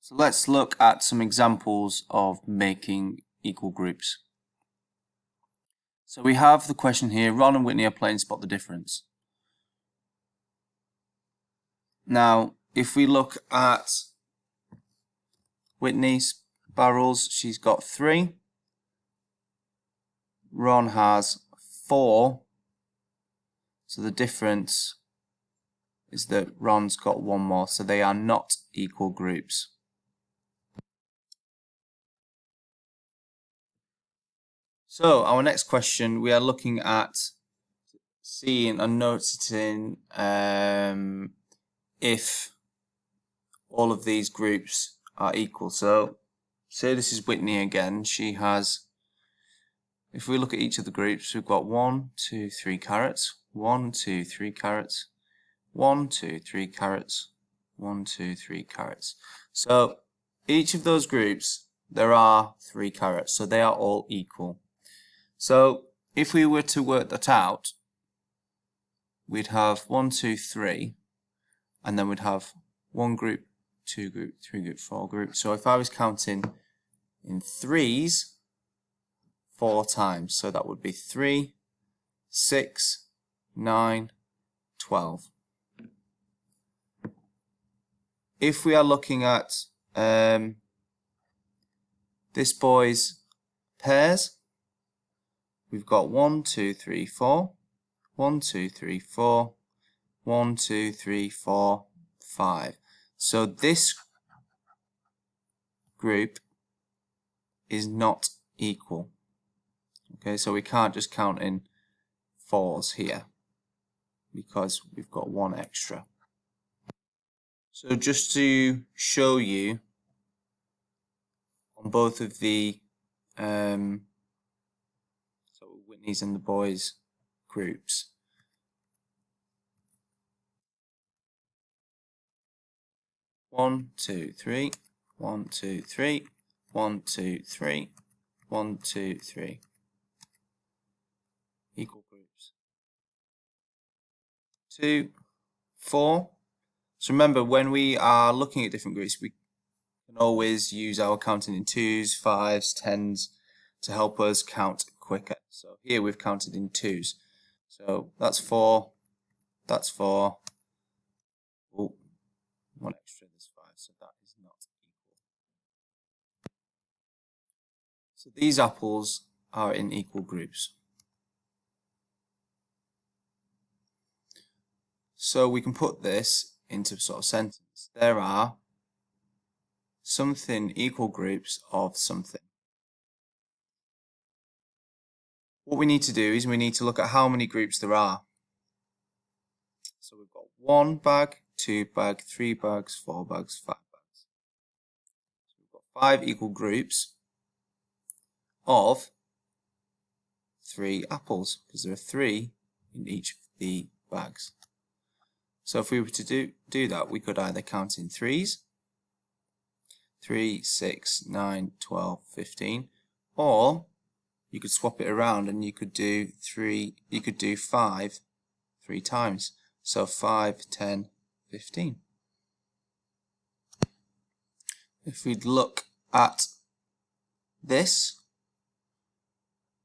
So let's look at some examples of making equal groups. So we have the question here, Ron and Whitney are playing Spot the Difference. Now, if we look at Whitney's barrels, she's got 3. Ron has 4. So the difference is that Ron's got 1 more, so they are not equal groups. So our next question, we are looking at seeing and noticing if all of these groups are equal. So say this is Whitney again. She has, if we look at each of the groups, we've got 1, 2, 3 carrots, 1, 2, 3 carrots, 1, 2, 3 carrots, 1, 2, 3 carrots. So each of those groups, there are 3 carrots, so they are all equal. So if we were to work that out, we'd have 1, 2, 3, and then we'd have 1 group, 2 group, 3 group, 4 group. So if I was counting in 3s 4 times, so that would be 3, 6, 9, 12. If we are looking at this boy's pairs, we've got 1, 2, 3, 4, 1, 2, 3, 4, 1, 2, 3, 4, 5. So this group is not equal. Okay, so we can't just count in 4s here because we've got 1 extra. So just to show you on both of the so Whitney's and the boys groups, one, 2, 3, 1, 2, 3, 1, 2, 3, 1, 2, 3. Equal groups. 2, 4. So remember, when we are looking at different groups, we can always use our counting in 2s, 5s, 10s to help us count quicker. So here we've counted in 2s. So that's 4, that's 4. Oh, 1 extra, there's 5, so that is not equal. So these apples are in equal groups. So we can put this into sort of sentence. There are something equal groups of something. What we need to do is we need to look at how many groups there are. So we've got 1 bag, 2 bag, 3 bags, 4 bags, 5 bags. So we've got 5 equal groups of 3 apples because there are 3 in each of the bags. So if we were to do that, we could either count in 3s, 3, 6, 9, 12, 15, or you could swap it around and you could do 5 3 times. So 5, 10, 15. If we'd look at this,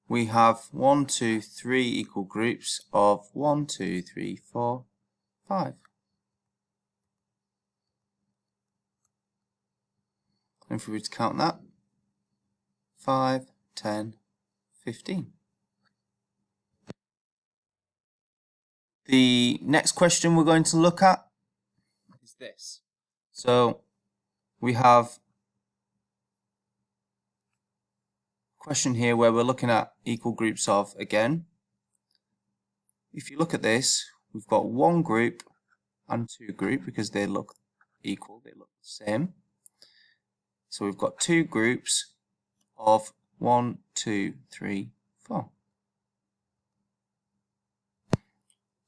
we have 1, 2, 3 equal groups of 1, 2, 3, 4, 5. And if we were to count that, 5, 10, 15. The next question we're going to look at is this. So we have a question here where we're looking at equal groups of again. If you look at this, we've got 1 group and 2 group because they look equal, they look the same. So we've got 2 groups of 1, 2, 3, 4.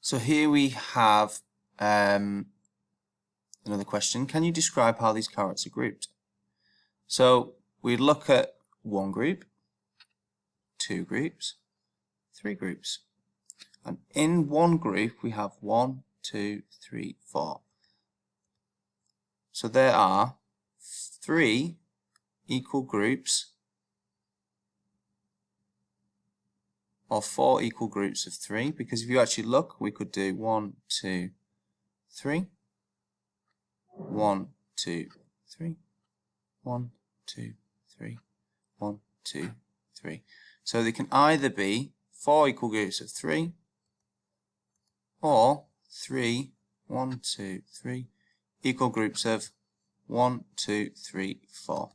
So here we have another question. Can you describe how these carrots are grouped? So we look at 1 group, 2 groups, 3 groups. And in 1 group we have 1, 2, 3, 4. So there are 3 equal groups or 4 equal groups of 3, because if you actually look, we could do 1, 2, 3, 1, 2, 3, 1, 2, 3, 1, 2, 3. So they can either be 4 equal groups of 3 or 3, 1, 2, 3 equal groups of 1, 2, 3, 4.